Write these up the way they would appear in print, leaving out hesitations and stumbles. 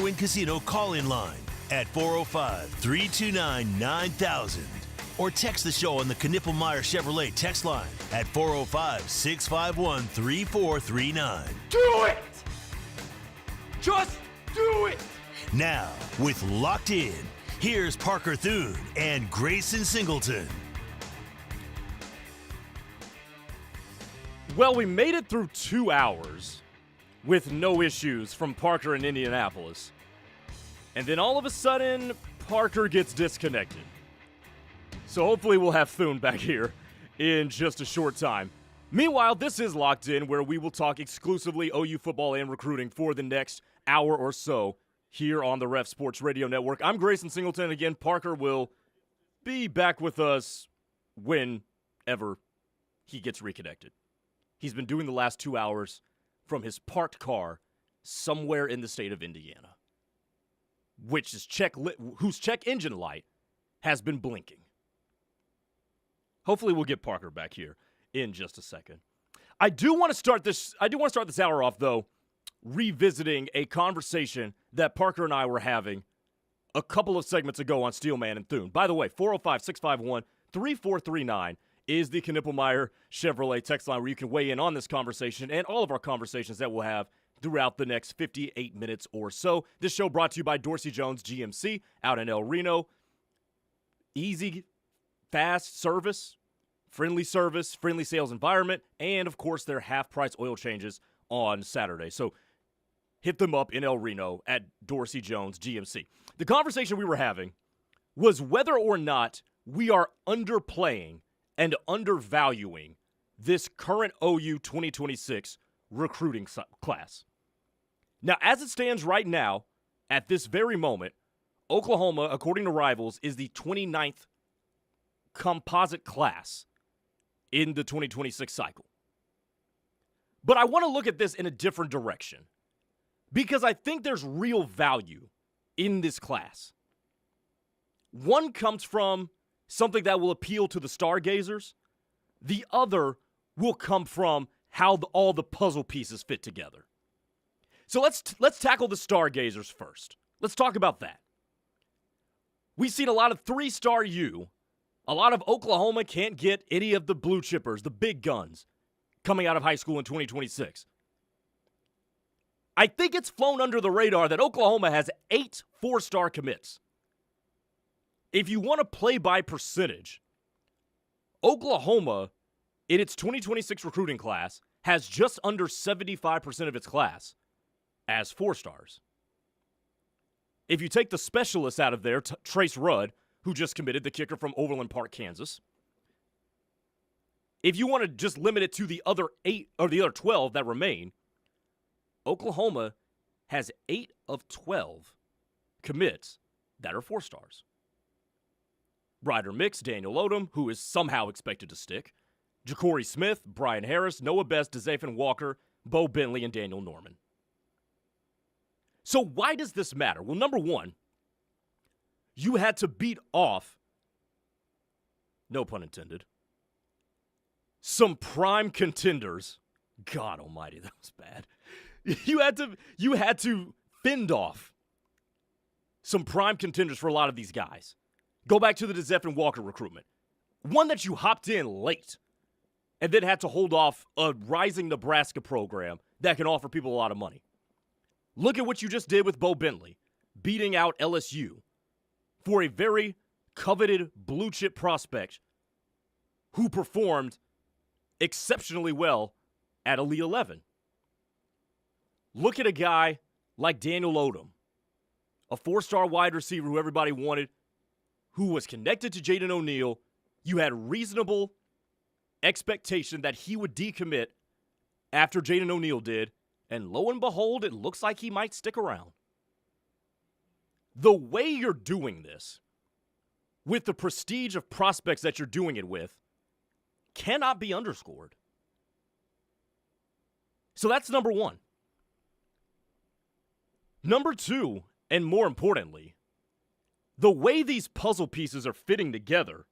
Win Casino call-in line at 405-329-9000 or text the show on the Knippelmeyer Chevrolet text line at 405-651-3439. Do it! Just do it! Now, with Locked In, here's Parker Thune and Grayson Singleton. Well, we made it through 2 hours with no issues from Parker in Indianapolis. And then all of a sudden, Parker gets disconnected. So hopefully we'll have Thune back here in just a short time. Meanwhile, this is Locked In, where we will talk exclusively OU football and recruiting for the next hour or so here on the Ref Sports Radio Network. I'm Grayson Singleton. Again, Parker will be back with us whenever he gets reconnected. He's been doing the last 2 hours from his parked car somewhere in the state of Indiana, whose check engine light has been blinking. Hopefully we'll get Parker back here in just a second. I do want to start this hour off, though, revisiting a conversation that Parker and I were having a couple of segments ago on Steelman and Thune. By the way, 405-651-3439 is the Knippelmeyer Chevrolet text line where you can weigh in on this conversation and all of our conversations that we'll have throughout the next 58 minutes or so. This show brought to you by Dorsey Jones GMC out in El Reno. Easy, fast service, friendly sales environment, and, of course, their half-price oil changes on Saturday. So hit them up in El Reno at Dorsey Jones GMC. The conversation we were having was whether or not we are underplaying and undervaluing this current OU 2026 recruiting class. Now, as it stands right now, at this very moment, Oklahoma, according to Rivals, is the 29th composite class in the 2026 cycle. But I want to look at this in a different direction because I think there's real value in this class. One comes from something that will appeal to the stargazers. The other will come from how all the puzzle pieces fit together. So let's tackle the stargazers first. Let's talk about that. We've seen a lot of 3-star U. A lot of Oklahoma can't get any of the blue chippers, the big guns, coming out of high school in 2026. I think it's flown under the radar that Oklahoma has 8 4-star commits. If you want to play by percentage, Oklahoma, in its 2026 recruiting class, has just under 75% of its class as 4-stars. If you take the specialists out of there, Trace Rudd, who just committed, the kicker from Overland Park, Kansas. If you want to just limit it to the other 8 or the other 12 that remain, Oklahoma has 8 of 12 commits that are 4-stars. Ryder Mix, Daniel Odom, who is somehow expected to stick, Ja'Cory Smith, Brian Harris, Noah Best, DeZaphan Walker, Bo Bentley, and Daniel Norman. So why does this matter? Well, number one, you had to beat off, no pun intended, some prime contenders. God almighty, that was bad. You had to fend off some prime contenders for a lot of these guys. Go back to the DeZaphan Walker recruitment. One that you hopped in late and then had to hold off a rising Nebraska program that can offer people a lot of money. Look at what you just did with Bo Bentley, beating out LSU for a very coveted blue-chip prospect who performed exceptionally well at Elite 11. Look at a guy like Daniel Odom, a 4-star wide receiver who everybody wanted, who was connected to Jaden O'Neal. You had reasonable expectation that he would decommit after Jaden O'Neal did, and lo and behold, it looks like he might stick around. The way you're doing this, with the prestige of prospects that you're doing it with, cannot be underscored. So that's number one. Number two, and more importantly, the way these puzzle pieces are fitting together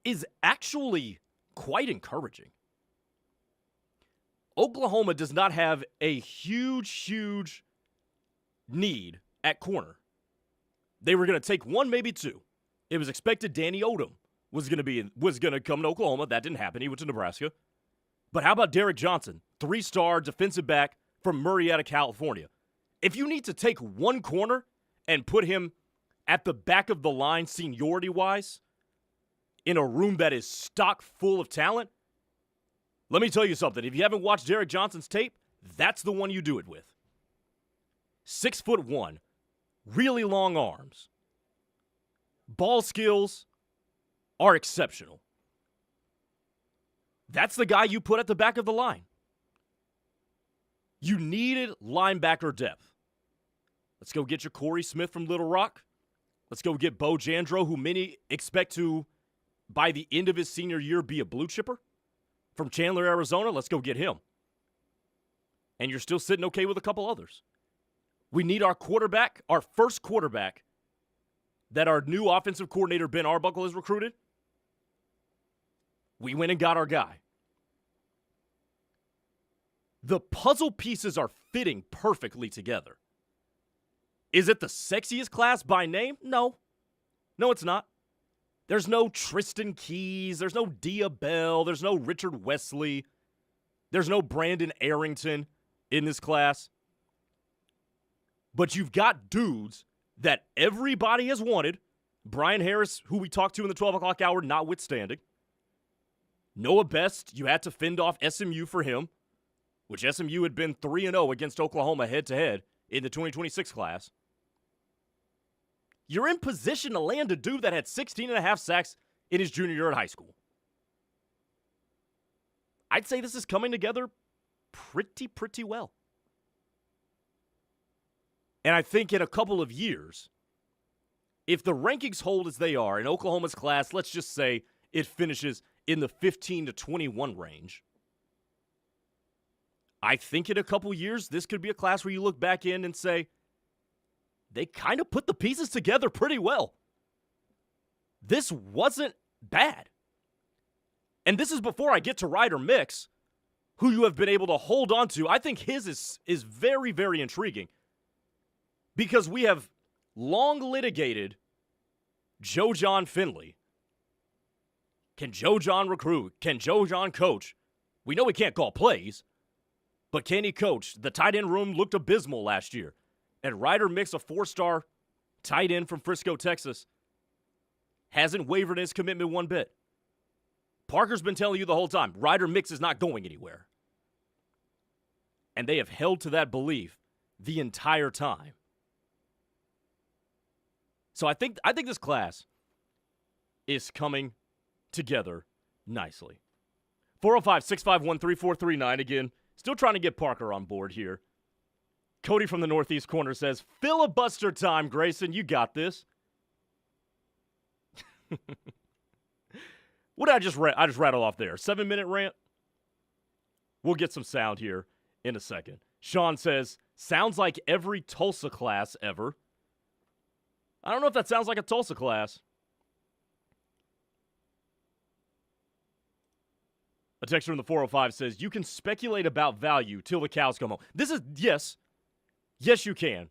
is actually quite encouraging. Oklahoma does not have a huge need at corner. They were going to take one, maybe two. It was expected Danny Odom was going to come to Oklahoma. That didn't happen. He went to Nebraska. But how about Derek Johnson, 3-star defensive back from Murrieta, California? If you need to take one corner and put him at the back of the line seniority-wise in a room that is stock full of talent, let me tell you something. If you haven't watched Derek Johnson's tape, that's the one you do it with. 6'1", really long arms. Ball skills are exceptional. That's the guy you put at the back of the line. You needed linebacker depth. Let's go get your Corey Smith from Little Rock. Let's go get Bo Jandro, who many expect to, by the end of his senior year, be a blue chipper. From Chandler, Arizona, let's go get him. And you're still sitting okay with a couple others. We need our quarterback, our first quarterback, that our new offensive coordinator, Ben Arbuckle, has recruited. We went and got our guy. The puzzle pieces are fitting perfectly together. Is it the sexiest class by name? No. No, it's not. There's no Tristan Keys. There's no Dia Bell. There's no Richard Wesley. There's no Brandon Arrington in this class. But you've got dudes that everybody has wanted. Brian Harris, who we talked to in the 12 o'clock hour, notwithstanding. Noah Best, you had to fend off SMU for him, which SMU had been 3-0 against Oklahoma head-to-head in the 2026 class. You're in position to land a dude that had 16.5 sacks in his junior year at high school. I'd say this is coming together pretty well. And I think in a couple of years, if the rankings hold as they are in Oklahoma's class, let's just say it finishes in the 15 to 21 range. I think in a couple years, this could be a class where you look back in and say, they kind of put the pieces together pretty well. This wasn't bad. And this is before I get to Ryder Mix, who you have been able to hold on to. I think his is very, very intriguing because we have long litigated Joe John Finley. Can Joe John recruit? Can Joe John coach? We know he can't call plays, but can he coach? The tight end room looked abysmal last year. And Ryder Mix, a 4-star tight end from Frisco, Texas, hasn't wavered in his commitment one bit. Parker's been telling you the whole time, Ryder Mix is not going anywhere. And they have held to that belief the entire time. So I think this class is coming together nicely. 405-651-3439. Again, still trying to get Parker on board here. Cody from the Northeast corner says, filibuster time, Grayson. You got this. What did I just rattled off there? 7-minute rant? We'll get some sound here in a second. Sean says, sounds like every Tulsa class ever. I don't know if that sounds like a Tulsa class. A texter from the 405 says, you can speculate about value till the cows come home. This is, yes, you can.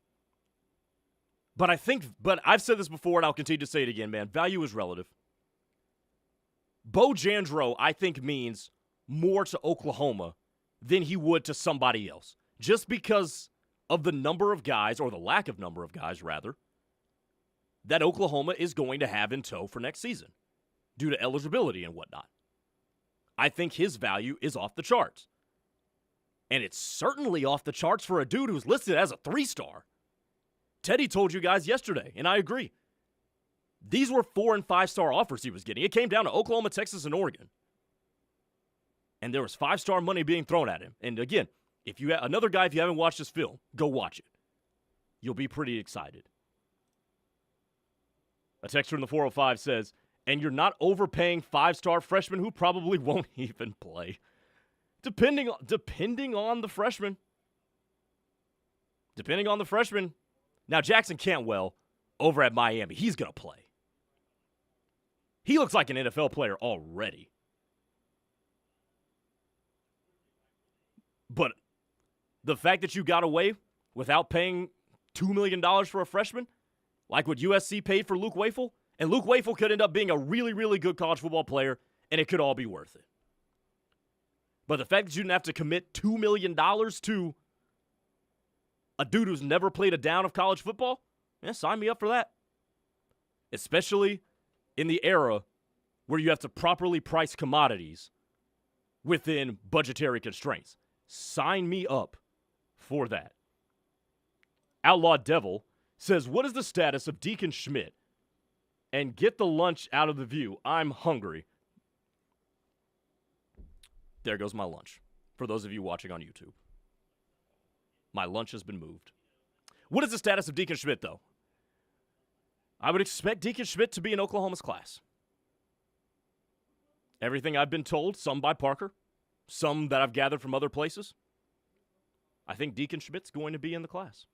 But I've said this before and I'll continue to say it again, man. Value is relative. Bo Jandro, I think, means more to Oklahoma than he would to somebody else. Just because of the number of guys, or the lack of number of guys, rather, that Oklahoma is going to have in tow for next season due to eligibility and whatnot. I think his value is off the charts. And it's certainly off the charts for a dude who's listed as a 3-star. Teddy told you guys yesterday, and I agree. These were 4- and 5-star offers he was getting. It came down to Oklahoma, Texas, and Oregon. And there was 5-star money being thrown at him. And again, if you another guy, if you haven't watched this film, go watch it. You'll be pretty excited. A texter in the 405 says, and you're not overpaying 5-star freshmen who probably won't even play. Depending on the freshman. Depending on the freshman. Now, Jackson Cantwell over at Miami, he's going to play. He looks like an NFL player already. But the fact that you got away without paying $2 million for a freshman, like what USC paid for Luke Wafel, and Luke Wafel could end up being a really, really good college football player, and it could all be worth it. But the fact that you didn't have to commit $2 million to a dude who's never played a down of college football, yeah, sign me up for that. Especially in the era where you have to properly price commodities within budgetary constraints. Sign me up for that. Outlaw Devil says, what is the status of Deacon Schmidt? And get the lunch out of the view. I'm hungry. There goes my lunch. For those of you watching on YouTube. My lunch has been moved. What is the status of Deacon Schmidt, though? I would expect Deacon Schmidt to be in Oklahoma's class. Everything I've been told, some by Parker, some that I've gathered from other places, I think Deacon Schmidt's going to be in the class.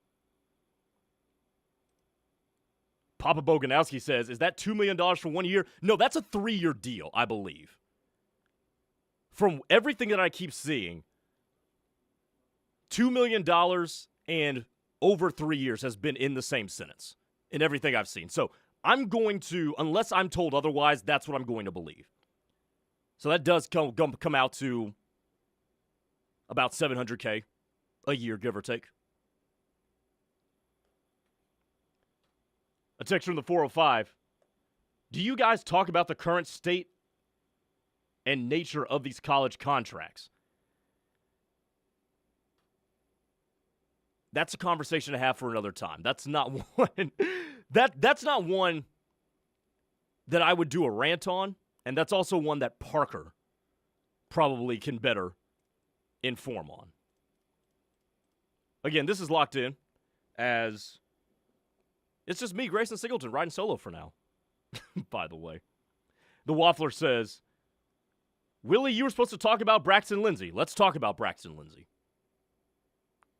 Papa Boganowski says, is that $2 million for 1 year? No, that's a 3-year deal, I believe. From everything that I keep seeing, $2 million and over 3 years has been in the same sentence in everything I've seen. So I'm going to, unless I'm told otherwise, that's what I'm going to believe. So that does come out to about $700K a year, give or take. A text from the 405. Do you guys talk about the current state and nature of these college contracts? That's a conversation to have for another time. That's not one that's not one that I would do a rant on, and that's also one that Parker probably can better inform on. Again, this is locked in as it's just me, Grayson Singleton, riding solo for now. By the way. The Waffler says, Willie, you were supposed to talk about Braxton Lindsey. Let's talk about Braxton Lindsey.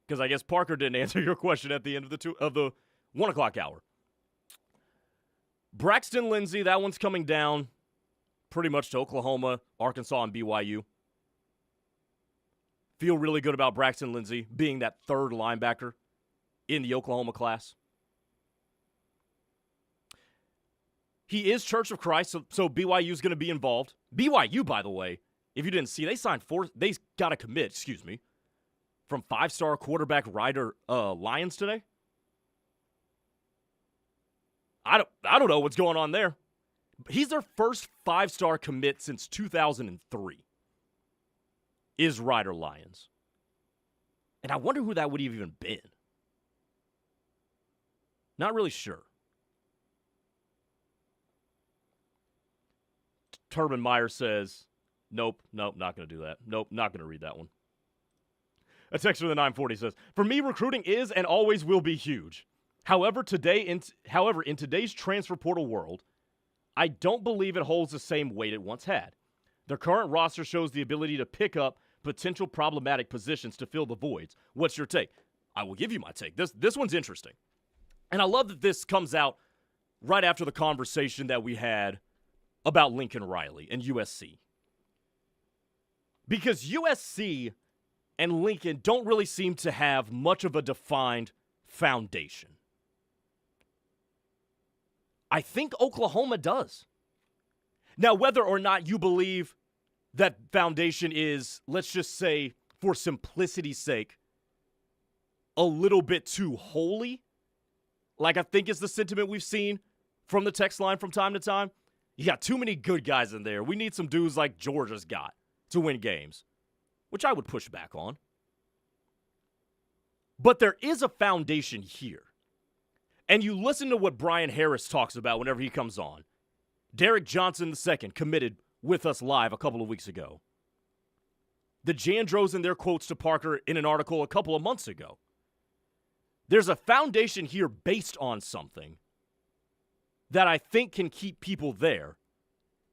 Because I guess Parker didn't answer your question at the end of the 1 o'clock hour. Braxton Lindsey, that one's coming down pretty much to Oklahoma, Arkansas, and BYU. Feel really good about Braxton Lindsey being that third linebacker in the Oklahoma class. He is Church of Christ, so BYU is going to be involved. BYU, by the way, if you didn't see, they got a commit, from 5-star quarterback Ryder Lyons today. I don't know what's going on there. He's their first 5-star commit since 2003. Is Ryder Lyons. And I wonder who that would have even been. Not really sure. Turban Meyer says, nope, not going to do that. Nope, not going to read that one. A text from the 940 says, for me, recruiting is and always will be huge. However, in today's transfer portal world, I don't believe it holds the same weight it once had. The current roster shows the ability to pick up potential problematic positions to fill the voids. What's your take? I will give you my take. This one's interesting. And I love that this comes out right after the conversation that we had about Lincoln Riley and USC. Because USC and Lincoln don't really seem to have much of a defined foundation. I think Oklahoma does. Now, whether or not you believe that foundation is, let's just say, for simplicity's sake, a little bit too holy, like I think is the sentiment we've seen from the text line from time to time, you got too many good guys in there. We need some dudes like Georgia's got to win games, which I would push back on. But there is a foundation here. And you listen to what Brian Harris talks about whenever he comes on. Derek Johnson II committed with us live a couple of weeks ago. The Jandros and their quotes to Parker in an article a couple of months ago. There's a foundation here based on something that I think can keep people there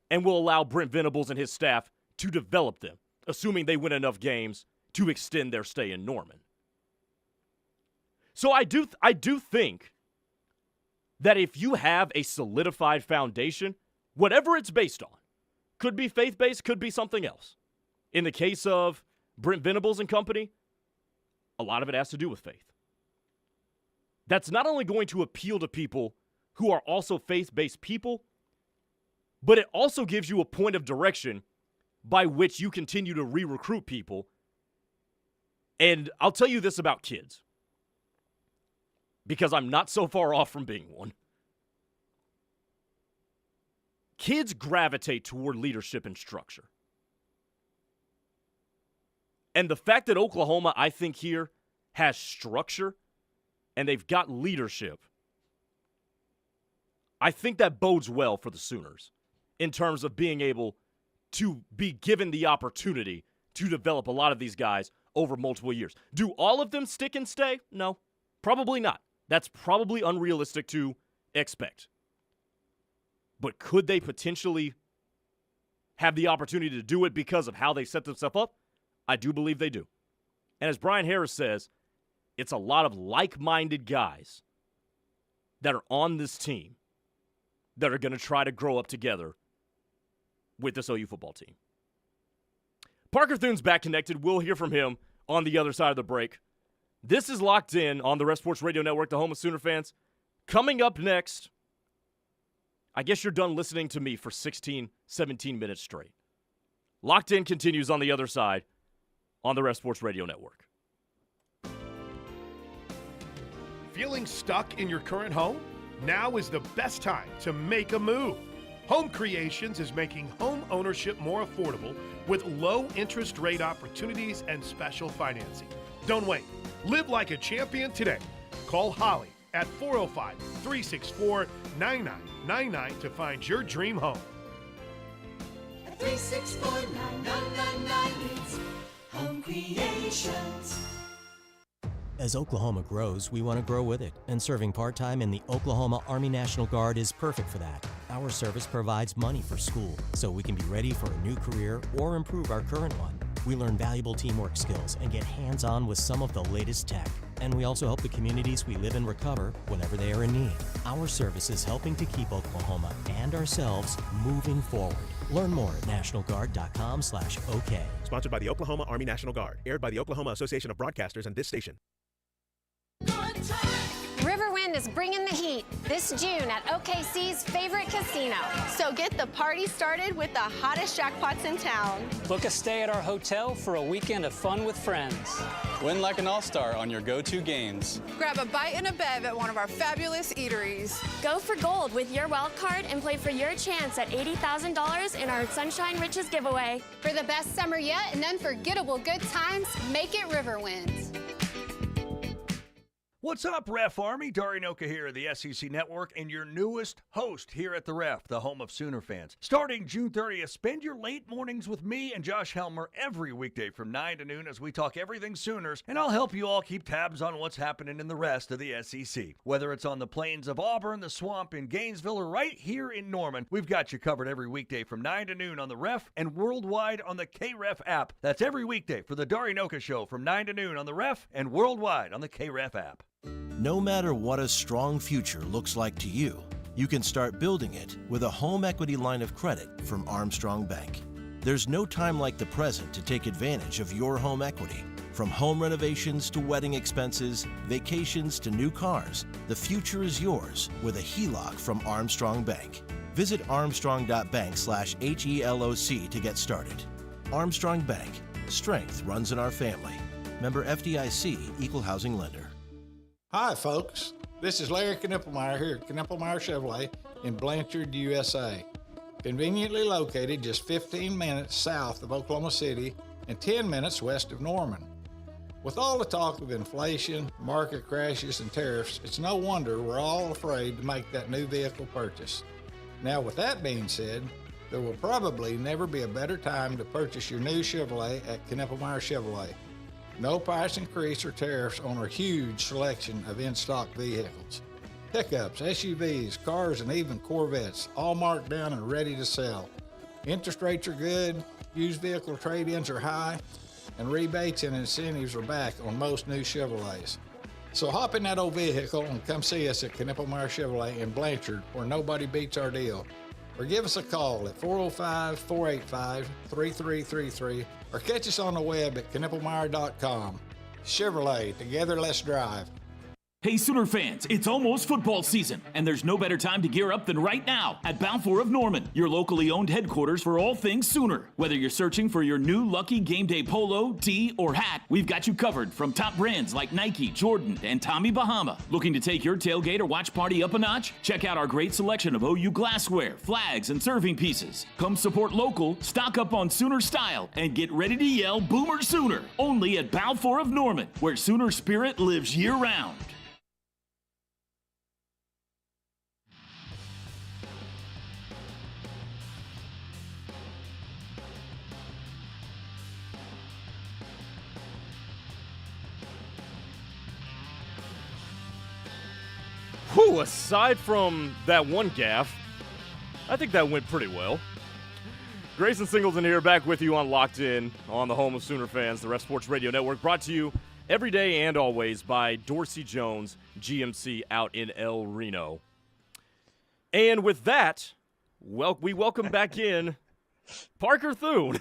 and will allow Brent Venables and his staff to develop them, assuming they win enough games to extend their stay in Norman. So I do think that if you have a solidified foundation, whatever it's based on, could be faith-based, could be something else. In the case of Brent Venables and company, a lot of it has to do with faith. that's not only going to appeal to people who are also faith-based people, but it also gives you a point of direction by which you continue to re-recruit people. And I'll tell you this about kids, because I'm not so far off from being one. Kids gravitate toward leadership and structure. And the fact that Oklahoma, I think here, has structure and they've got leadership, I think that bodes well for the Sooners in terms of being able to be given the opportunity to develop a lot of these guys over multiple years. Do all of them stick and stay? No, probably not. That's probably unrealistic to expect. But could they potentially have the opportunity to do it because of how they set themselves up? I do believe they do. And as Brian Harris says, it's a lot of like-minded guys that are on this team that are going to try to grow up together with this OU football team. Parker Thune's back connected. We'll hear from him on the other side of the break. This is Locked In on the Ref Sports Radio Network, the home of Sooner fans. Coming up next, I guess you're done listening to me for 16, 17 minutes straight. Locked In continues on the other side on the Ref Sports Radio Network. Feeling stuck in your current home? Now is the best time to make a move. Home Creations is making home ownership more affordable with low interest rate opportunities and special financing. Don't wait. Live like a champion today. Call Holly at 405-364-9999 to find your dream home. 364-9999 means Home Creations. As Oklahoma grows, we want to grow with it, and serving part-time in the Oklahoma Army National Guard is perfect for that. Our service provides money for school, so we can be ready for a new career or improve our current one. We learn valuable teamwork skills and get hands-on with some of the latest tech. And we also help the communities we live in recover whenever they are in need. Our service is helping to keep Oklahoma and ourselves moving forward. Learn more at nationalguard.com/OK. Sponsored by the Oklahoma Army National Guard. Aired by the Oklahoma Association of Broadcasters and this station. Riverwind is bringing the heat this June at OKC's favorite casino. So get the party started with the hottest jackpots in town. Book a stay at our hotel for a weekend of fun with friends. Win like an all-star on your go-to games. Grab a bite and a bev at one of our fabulous eateries. Go for gold with your wild card and play for your chance at $80,000 in our Sunshine Riches giveaway. For the best summer yet and unforgettable good times, make it Riverwind. What's up, Ref Army? Dari Noka here, the SEC Network, and your newest host here at the Ref, the home of Sooner fans. Starting June 30th, spend your late mornings with me and Josh Helmer every weekday from 9 to noon as we talk everything Sooners, and I'll help you all keep tabs on what's happening in the rest of the SEC. Whether it's on the plains of Auburn, the swamp in Gainesville, or right here in Norman, we've got you covered every weekday from 9 to noon on the Ref and worldwide on the KREF app. That's every weekday for the Dari Noka Show from 9 to noon on the Ref and worldwide on the KREF app. No matter what a strong future looks like to you, you can start building it with a home equity line of credit from Armstrong Bank. There's no time like the present to take advantage of your home equity. From home renovations to wedding expenses, vacations to new cars, the future is yours with a HELOC from Armstrong Bank. Visit armstrong.bank/HELOC to get started. Armstrong Bank. Strength runs in our family. Member FDIC, Equal Housing Lender. Hi, folks. This is Larry Knippelmeyer here at Knippelmeyer Chevrolet in Blanchard, USA. Conveniently located just 15 minutes south of Oklahoma City and 10 minutes west of Norman. With all the talk of inflation, market crashes, and tariffs, it's no wonder we're all afraid to make that new vehicle purchase. Now, with that being said, there will probably never be a better time to purchase your new Chevrolet at Knippelmeyer Chevrolet. No price increase or tariffs on our huge selection of in-stock vehicles. Pickups, SUVs, cars, and even Corvettes, all marked down and ready to sell. Interest rates are good, used vehicle trade-ins are high, and rebates and incentives are back on most new Chevrolets. So hop in that old vehicle and come see us at Knippelmeyer Chevrolet in Blanchard, where nobody beats our deal. Or give us a call at 405-485-3333 or catch us on the web at knippelmeyer.com. Chevrolet, together let's drive. Hey Sooner fans, it's almost football season, and there's no better time to gear up than right now at Balfour of Norman, your locally owned headquarters for all things Sooner. Whether you're searching for your new lucky game day polo, tee, or hat, we've got you covered from top brands like Nike, Jordan, and Tommy Bahama. Looking to take your tailgate or watch party up a notch? Check out our great selection of OU glassware, flags, and serving pieces. Come support local, stock up on Sooner style, and get ready to yell Boomer Sooner, only at Balfour of Norman, where Sooner spirit lives year-round. Whew, aside from that one gaffe, I think that went pretty well. Grayson Singleton here, back with you on Locked In on the home of Sooner fans, the Ref Sports Radio Network, brought to you every day and always by Dorsey Jones GMC out in El Reno. And with that, we welcome back in Parker Thune,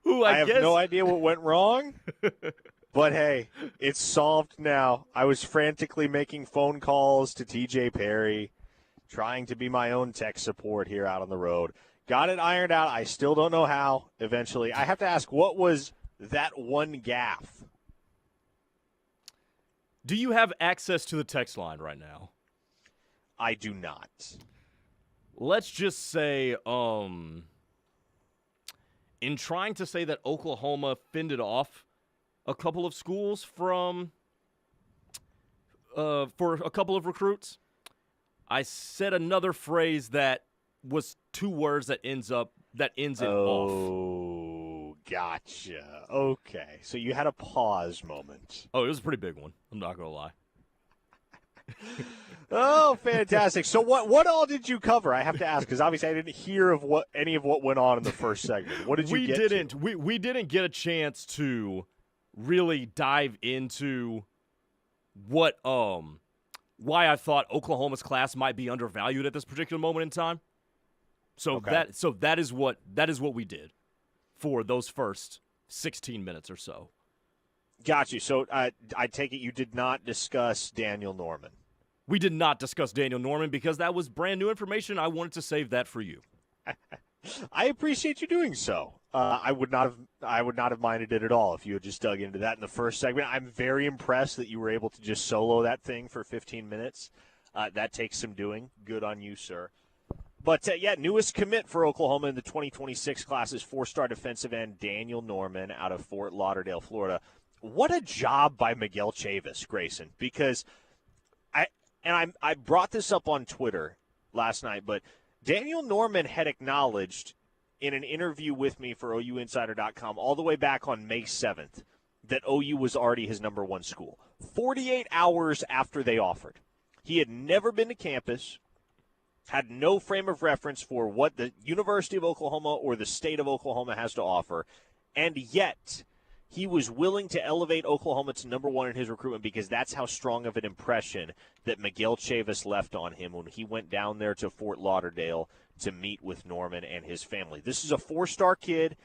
who I have guess... no idea what went wrong. But, hey, it's solved now. I was frantically making phone calls to TJ Perry, trying to be my own tech support here out on the road. Got it ironed out. I still don't know how eventually. I have to ask, what was that one gaffe? Do you have access to the text line right now? I do not. Let's just say, in trying to say that Oklahoma fended off a couple of schools from for a couple of recruits, I said another phrase that was two words that ends it off. Oh, gotcha. Okay, so you had a pause moment. Oh, it was a pretty big one. I'm not gonna lie. Oh, fantastic! So what all did you cover? I have to ask because obviously I didn't hear of any of what went on in the first segment. What did you get to? We didn't get a chance to really dive into what why I thought Oklahoma's class might be undervalued at this particular moment in time. So okay. that is what we did for those first 16 minutes or so. Got you. So I take it you did not discuss Daniel Norman. We did not discuss Daniel Norman because that was brand new information. I wanted to save that for you. I appreciate you doing so. I would not have minded it at all if you had just dug into that in the first segment. I'm very impressed that you were able to just solo that thing for 15 minutes. That takes some doing. Good on you, sir. But, newest commit for Oklahoma in the 2026 class is four-star defensive end Daniel Norman out of Fort Lauderdale, Florida. What a job by Miguel Chavis, Grayson, because I brought this up on Twitter last night, but Daniel Norman had acknowledged in an interview with me for OUinsider.com all the way back on May 7th that OU was already his number one school. 48 hours after they offered. He had never been to campus, had no frame of reference for what the University of Oklahoma or the state of Oklahoma has to offer, and yet he was willing to elevate Oklahoma to number one in his recruitment because that's how strong of an impression that Miguel Chavis left on him when he went down there to Fort Lauderdale to meet with Norman and his family. This is a four-star kid,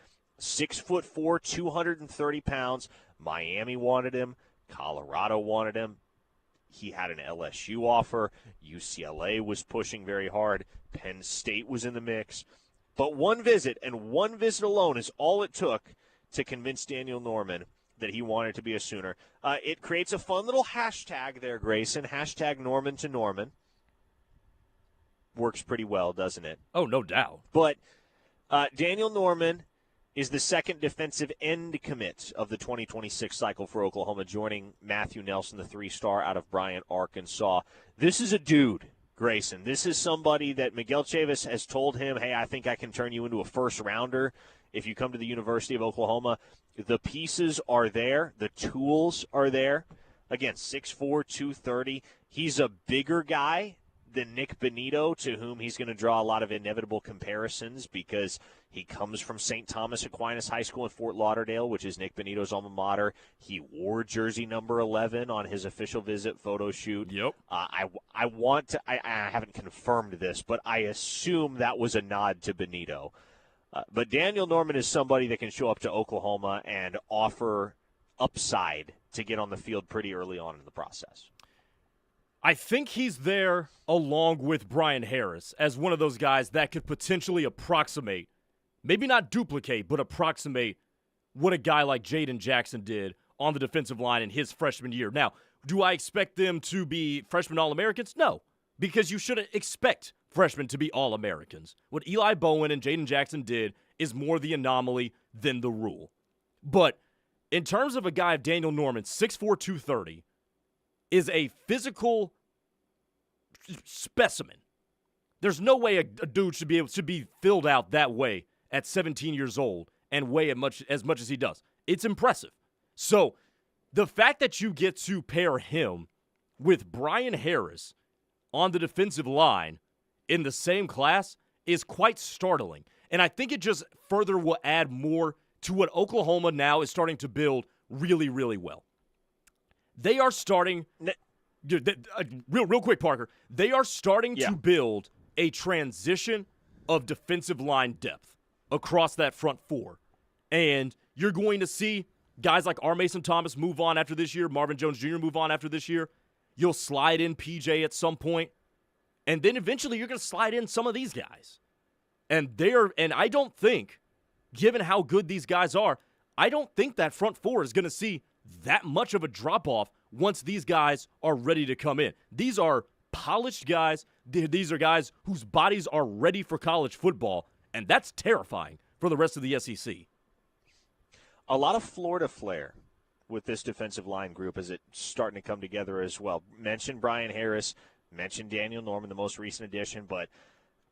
6'4", 230 pounds. Miami wanted him. Colorado wanted him. He had an LSU offer. UCLA was pushing very hard. Penn State was in the mix. But one visit, and one visit alone, is all it took to convince Daniel Norman that he wanted to be a Sooner. It creates a fun little hashtag there, Grayson. Hashtag Norman to Norman. Works pretty well, doesn't it? Oh, no doubt. But Daniel Norman is the second defensive end commit of the 2026 cycle for Oklahoma, joining Matthew Nelson, the three-star out of Bryant, Arkansas. This is a dude, Grayson. This is somebody that Miguel Chavis has told him, hey, I think I can turn you into a first-rounder if you come to the University of Oklahoma. The pieces are there. The tools are there. Again, 6'4", 230. He's a bigger guy than Nick Benito, to whom he's going to draw a lot of inevitable comparisons because he comes from St. Thomas Aquinas High School in Fort Lauderdale, which is Nick Benito's alma mater. He wore jersey number 11 on his official visit photo shoot. Yep. I haven't confirmed this, but I assume that was a nod to Benito. But Daniel Norman is somebody that can show up to Oklahoma and offer upside to get on the field pretty early on in the process. I think he's there along with Brian Harris as one of those guys that could potentially approximate, maybe not duplicate, but approximate what a guy like Jaden Jackson did on the defensive line in his freshman year. Now, do I expect them to be freshman All-Americans? No, because you shouldn't expect freshmen to be All-Americans. What Eli Bowen and Jaden Jackson did is more the anomaly than the rule. But in terms of a guy of Daniel Norman, 6'4", 230, is a physical specimen. There's no way a dude should be filled out that way at 17 years old and weigh as much as he does. It's impressive. So the fact that you get to pair him with Brian Harris on the defensive line in the same class is quite startling. And I think it just further will add more to what Oklahoma now is starting to build really, really well. They are starting, real quick, Parker, they are starting to build a transition of defensive line depth across that front four. And you're going to see guys like R. Mason Thomas move on after this year, Marvin Jones Jr. move on after this year. You'll slide in PJ at some point. And then eventually you're going to slide in some of these guys. And I don't think, given how good these guys are, I don't think that front four is going to see that much of a drop-off once these guys are ready to come in. These are polished guys. These are guys whose bodies are ready for college football, and that's terrifying for the rest of the SEC. A lot of Florida flair with this defensive line group as it's starting to come together as well. Mentioned Brian Harris, mentioned Daniel Norman, the most recent addition, but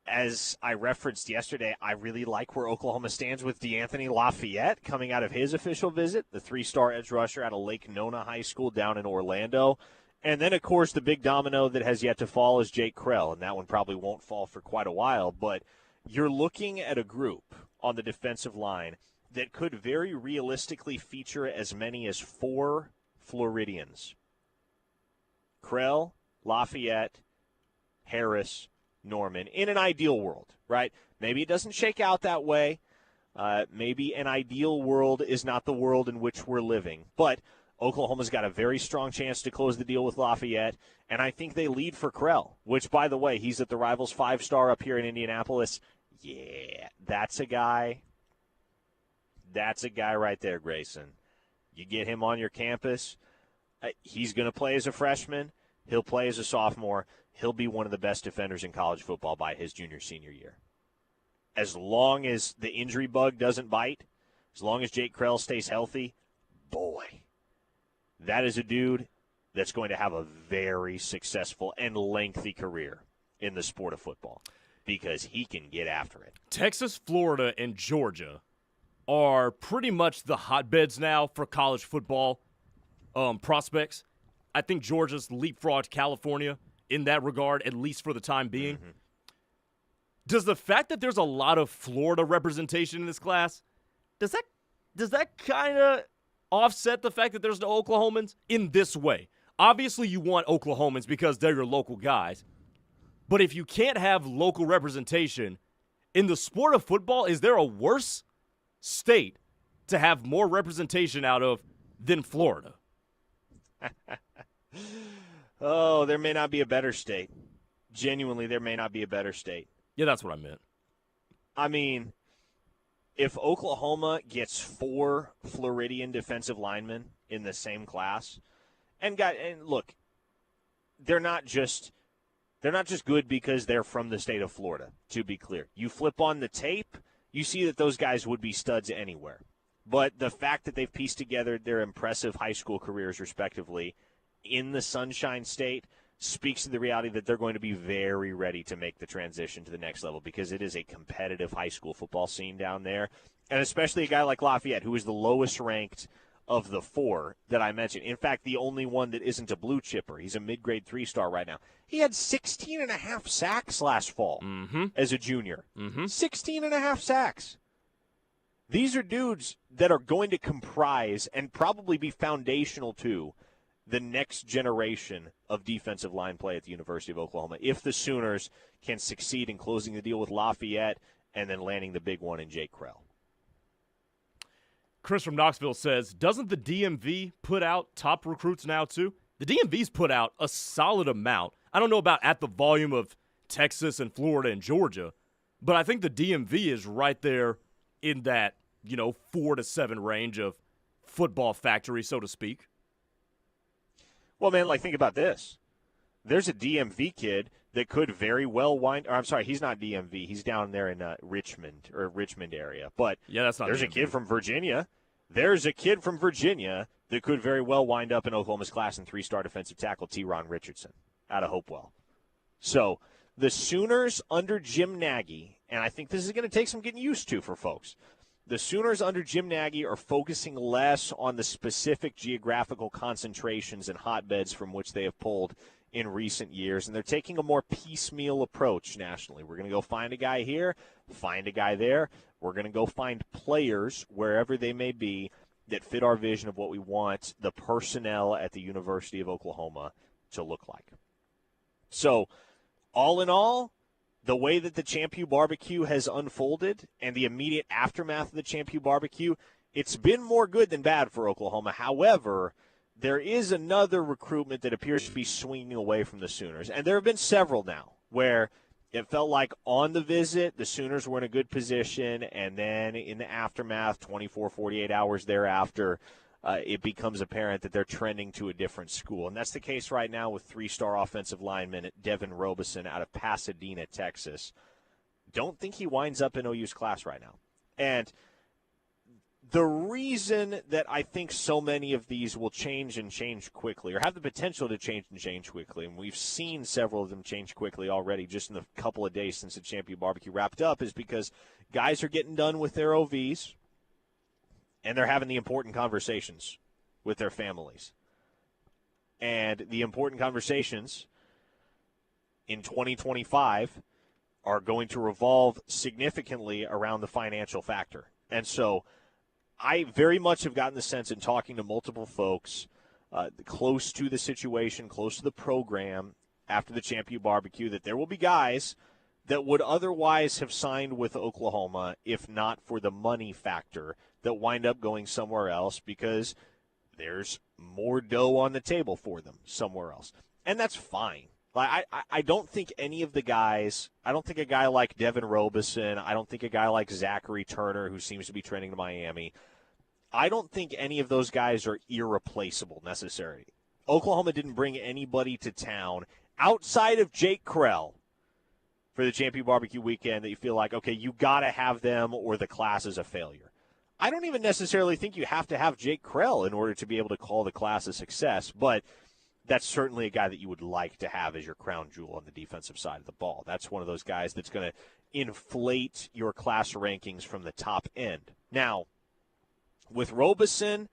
as I referenced yesterday, I really like where Oklahoma stands with DeAnthony Lafayette coming out of his official visit, the 3-star edge rusher out of Lake Nona High School down in Orlando. And then, of course, the big domino that has yet to fall is Jake Krell, and that one probably won't fall for quite a while. But you're looking at a group on the defensive line that could very realistically feature as many as 4 Floridians. Krell, Lafayette, Harris, Norman, in an ideal world, right? Maybe it doesn't shake out that way. Maybe an ideal world is not the world in which we're living. But Oklahoma's got a very strong chance to close the deal with Lafayette, and I think they lead for Krell, which, by the way, he's at the Rivals 5-star up here in Indianapolis. Yeah, that's a guy. That's a guy right there, Grayson. You get him on your campus, he's going to play as a freshman. He'll play as a sophomore. He'll be one of the best defenders in college football by his junior-senior year. As long as the injury bug doesn't bite, as long as Jake Krell stays healthy, boy, that is a dude that's going to have a very successful and lengthy career in the sport of football because he can get after it. Texas, Florida, and Georgia are pretty much the hotbeds now for college football prospects. I think Georgia's leapfrogged California in that regard, at least for the time being. Mm-hmm. Does the fact that there's a lot of Florida representation in this class, does that kind of offset the fact that there's no Oklahomans in this way? Obviously, you want Oklahomans because they're your local guys. But if you can't have local representation in the sport of football, is there a worse state to have more representation out of than Florida? Oh, there may not be a better state. Genuinely, there may not be a better state. Yeah, that's what I meant. I mean, if Oklahoma gets 4 Floridian defensive linemen in the same class, and look, they're not just good because they're from the state of Florida, to be clear. You flip on the tape, you see that those guys would be studs anywhere. But the fact that they've pieced together their impressive high school careers, respectively, in the Sunshine State speaks to the reality that they're going to be very ready to make the transition to the next level because it is a competitive high school football scene down there. And especially a guy like Lafayette, who is the lowest ranked of the 4 that I mentioned. In fact, the only one that isn't a blue chipper. He's a mid-grade 3-star right now. He had 16 and a half sacks last fall as a junior. 16 and a half sacks. These are dudes that are going to comprise and probably be foundational to the next generation of defensive line play at the University of Oklahoma if the Sooners can succeed in closing the deal with Lafayette and then landing the big one in Jake Krell. Chris from Knoxville says, doesn't the DMV put out top recruits now too? the DMV's put out a solid amount. I don't know about at the volume of Texas and Florida and Georgia, but I think the DMV is right there in that, 4 to 7 range of football factory, so to speak. Well, man, think about this. There's a DMV kid that could very well he's not DMV. He's down there in Richmond area. But yeah, that's not there's DMV. a kid from Virginia. There's a kid from Virginia that could very well wind up in Oklahoma's class in 3-star defensive tackle T-Ron Richardson out of Hopewell. So the Sooners under Jim Nagy, and I think this is going to take some getting used to for folks, the Sooners under Jim Nagy are focusing less on the specific geographical concentrations and hotbeds from which they have pulled in recent years, and they're taking a more piecemeal approach nationally. We're going to go find a guy here, find a guy there. We're going to go find players wherever they may be that fit our vision of what we want the personnel at the University of Oklahoma to look like. So, all in all, the way that the Champion Barbecue has unfolded and the immediate aftermath of the Champion Barbecue, it's been more good than bad for Oklahoma. However, there is another recruitment that appears to be swinging away from the Sooners. And there have been several now where it felt like on the visit, the Sooners were in a good position, and then in the aftermath, 24, 48 hours thereafter, it becomes apparent that they're trending to a different school. And that's the case right now with 3-star offensive lineman Devin Robeson out of Pasadena, Texas. Don't think he winds up in OU's class right now. And the reason that I think so many of these will change and change quickly, or have the potential to change and change quickly, and we've seen several of them change quickly already just in the couple of days since the Champion Barbecue wrapped up, is because guys are getting done with their OVs, and they're having the important conversations with their families. And the important conversations in 2025 are going to revolve significantly around the financial factor. And so I very much have gotten the sense in talking to multiple folks close to the situation, close to the program after the Champion Barbecue, that there will be guys that would otherwise have signed with Oklahoma if not for the money factor, that wind up going somewhere else because there's more dough on the table for them somewhere else. And that's fine. I don't think any of the guys, I don't think a guy like Devin Robeson, I don't think a guy like Zachary Turner, who seems to be trending to Miami, I don't think any of those guys are irreplaceable necessarily. Oklahoma didn't bring anybody to town outside of Jake Krell for the Champion Barbecue weekend that you feel like, okay, you got to have them or the class is a failure. I don't even necessarily think you have to have Jake Krell in order to be able to call the class a success, but that's certainly a guy that you would like to have as your crown jewel on the defensive side of the ball. That's one of those guys that's going to inflate your class rankings from the top end. Now, with Robeson,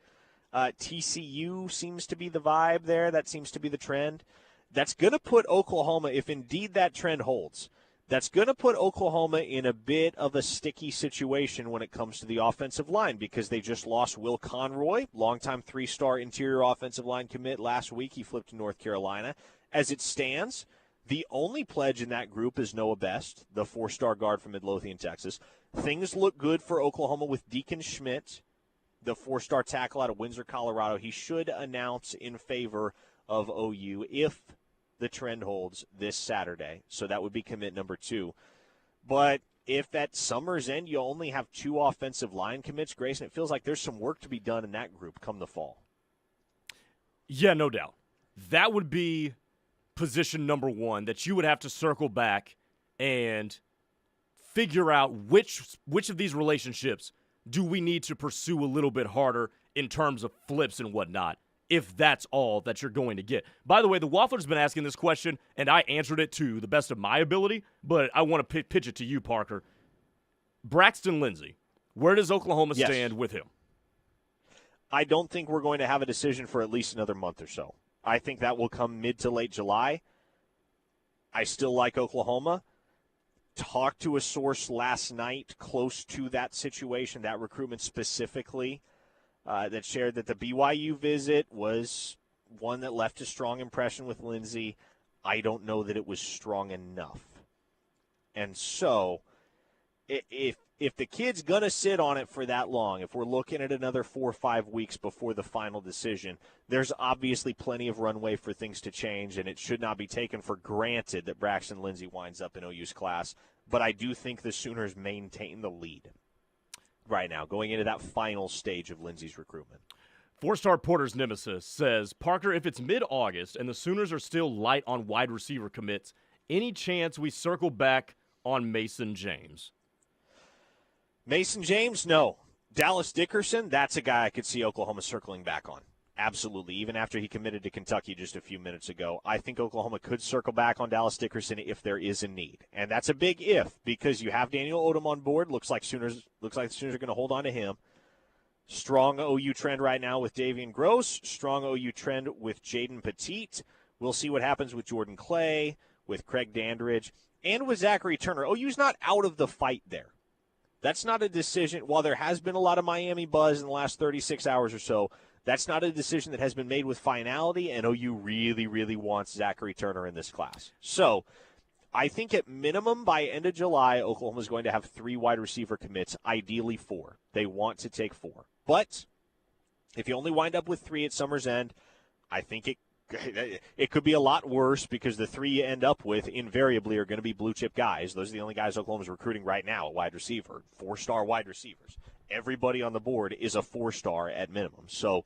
TCU seems to be the vibe there. That seems to be the trend. That's going to put Oklahoma, if indeed that trend holds, that's going to put Oklahoma in a bit of a sticky situation when it comes to the offensive line, because they just lost Will Conroy, longtime 3-star interior offensive line commit. Last week he flipped to North Carolina. As it stands, the only pledge in that group is Noah Best, the 4-star guard from Midlothian, Texas. Things look good for Oklahoma with Deacon Schmidt, the 4-star tackle out of Windsor, Colorado. He should announce in favor of OU if the trend holds this Saturday. So that would be commit number 2. But if at summer's end you only have 2 offensive line commits, Grayson, it feels like there's some work to be done in that group come the fall. Yeah, no doubt. That would be position number 1 that you would have to circle back and figure out which of these relationships do we need to pursue a little bit harder in terms of flips and whatnot, if that's all that you're going to get. By the way, the Waffler's been asking this question, and I answered it to the best of my ability, but I want to pitch it to you, Parker. Braxton Lindsey, where does Oklahoma stand with him? I don't think we're going to have a decision for at least another month or so. I think that will come mid to late July. I still like Oklahoma. Talked to a source last night close to that situation, that recruitment specifically, that shared that the BYU visit was one that left a strong impression with Lindsey. I don't know that it was strong enough. And so if the kid's going to sit on it for that long, if we're looking at another 4 or 5 weeks before the final decision, there's obviously plenty of runway for things to change, and it should not be taken for granted that Braxton Lindsey winds up in OU's class. But I do think the Sooners maintain the lead right now, going into that final stage of Lindsey's recruitment. Four-star Porter's nemesis says, Parker, if it's mid-August and the Sooners are still light on wide receiver commits, any chance we circle back on Mason James? Mason James, no. Dallas Dickerson, that's a guy I could see Oklahoma circling back on. Absolutely. Even after he committed to Kentucky just a few minutes ago, I think Oklahoma could circle back on Dallas Dickerson if there is a need. And that's a big if, because you have Daniel Odom on board. Looks like the Sooners are going to hold on to him. Strong OU trend right now with Davian Gross. Strong OU trend with Jaden Petit. We'll see what happens with Jordan Clay, with Craig Dandridge, and with Zachary Turner. OU's not out of the fight there. That's not a decision. While there has been a lot of Miami buzz in the last 36 hours or so, that's not a decision that has been made with finality, and OU really, really wants Zachary Turner in this class. So I think at minimum by end of July, Oklahoma is going to have 3 wide receiver commits, ideally 4. They want to take 4. But if you only wind up with 3 at summer's end, I think it could be a lot worse, because the 3 you end up with invariably are going to be blue-chip guys. Those are the only guys Oklahoma's recruiting right now at wide receiver, 4-star wide receivers. Everybody on the board is a 4-star at minimum. So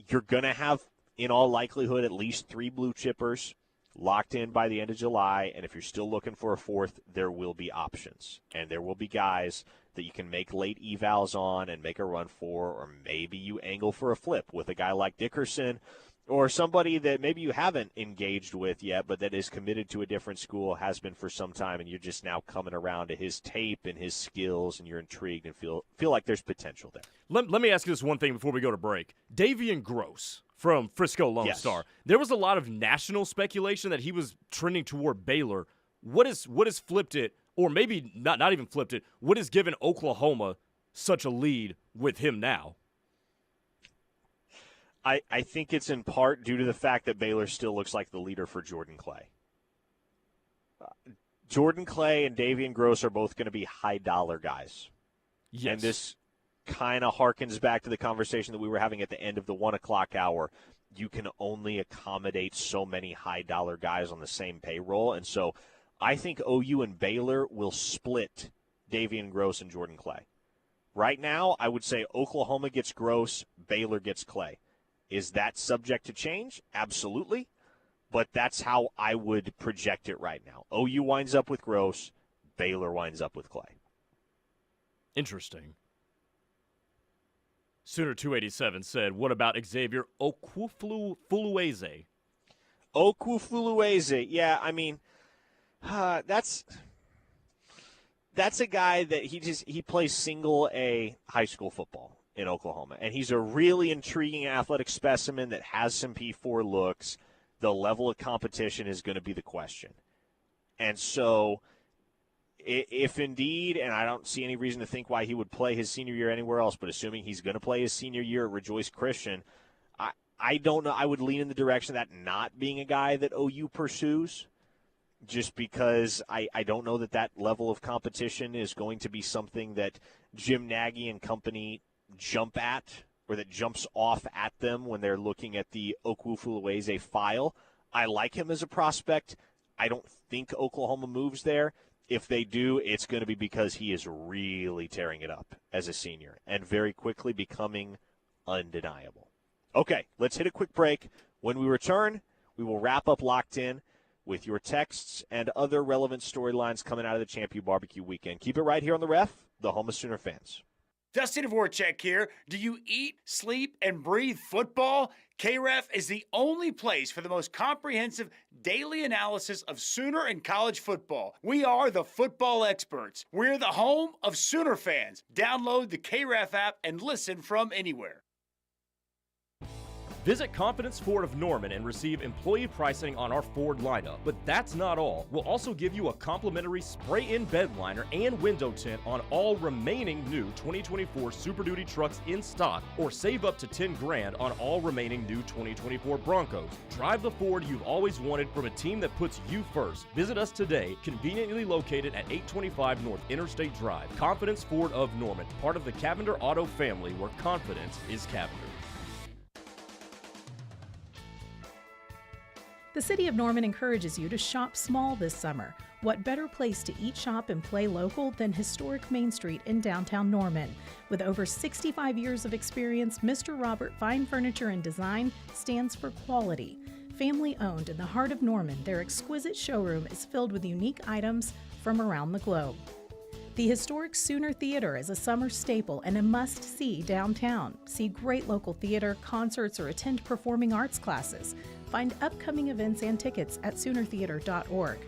you're going to have, in all likelihood, at least 3 blue-chippers locked in by the end of July, and if you're still looking for a 4th, there will be options. And there will be guys that you can make late evals on and make a run for, or maybe you angle for a flip with a guy like Dickerson, or somebody that maybe you haven't engaged with yet, but that is committed to a different school, has been for some time, and you're just now coming around to his tape and his skills, and you're intrigued and feel like there's potential there. Let me ask you this one thing before we go to break. Davian Gross from Frisco Lone Star. There was a lot of national speculation that he was trending toward Baylor. What has flipped it, or maybe not even flipped it, what has given Oklahoma such a lead with him now? I think it's in part due to the fact that Baylor still looks like the leader for Jordan Clay. Jordan Clay and Davian Gross are both going to be high-dollar guys. Yes. And this kind of harkens back to the conversation that we were having at the end of the 1 o'clock hour. You can only accommodate so many high-dollar guys on the same payroll. And so I think OU and Baylor will split Davian Gross and Jordan Clay. Right now, I would say Oklahoma gets Gross, Baylor gets Clay. Is that subject to change? Absolutely. But that's how I would project it right now. OU winds up with Gross, Baylor winds up with Clay. Interesting. Sooner 287 said, what about Xavier Okwufulueze? Okwufulueze, yeah, I mean, that's a guy that he plays single A high school football in Oklahoma, and he's a really intriguing athletic specimen that has some P4 looks. The level of competition is going to be the question. And so if indeed, and I don't see any reason to think why he would play his senior year anywhere else, but assuming he's going to play his senior year at Rejoice Christian, I don't know. I would lean in the direction of that not being a guy that OU pursues, just because I don't know that level of competition is going to be something that Jim Nagy and company jump at, or that jumps off at them when they're looking at the Okwufulueze file. I like him as a prospect. I don't think Oklahoma moves there. If they do, it's going to be because he is really tearing it up as a senior and very quickly becoming undeniable. Okay, let's hit a quick break. When we return, we will wrap up Locked In with your texts and other relevant storylines coming out of the Champion Barbecue weekend. Keep it right here on The Ref, the home of Sooner fans. Dustin Dvorak here. Do you eat, sleep, and breathe football? KREF is the only place for the most comprehensive daily analysis of Sooner and college football. We are the football experts. We're the home of Sooner fans. Download the KREF app and listen from anywhere. Visit Confidence Ford of Norman and receive employee pricing on our Ford lineup. But that's not all. We'll also give you a complimentary spray-in bed liner and window tint on all remaining new 2024 Super Duty trucks in stock, or save up to $10,000 on all remaining new 2024 Broncos. Drive the Ford you've always wanted from a team that puts you first. Visit us today, conveniently located at 825 North Interstate Drive. Confidence Ford of Norman, part of the Cavender Auto family, where confidence is Cavender. The City of Norman encourages you to shop small this summer. What better place to eat, shop, and play local than historic Main Street in downtown Norman? With over 65 years of experience, Mr. Robert Fine Furniture and Design stands for quality. Family owned in the heart of Norman, their exquisite showroom is filled with unique items from around the globe. The historic Sooner Theater is a summer staple and a must-see downtown. See great local theater, concerts, or attend performing arts classes. Find upcoming events and tickets at SoonerTheater.org.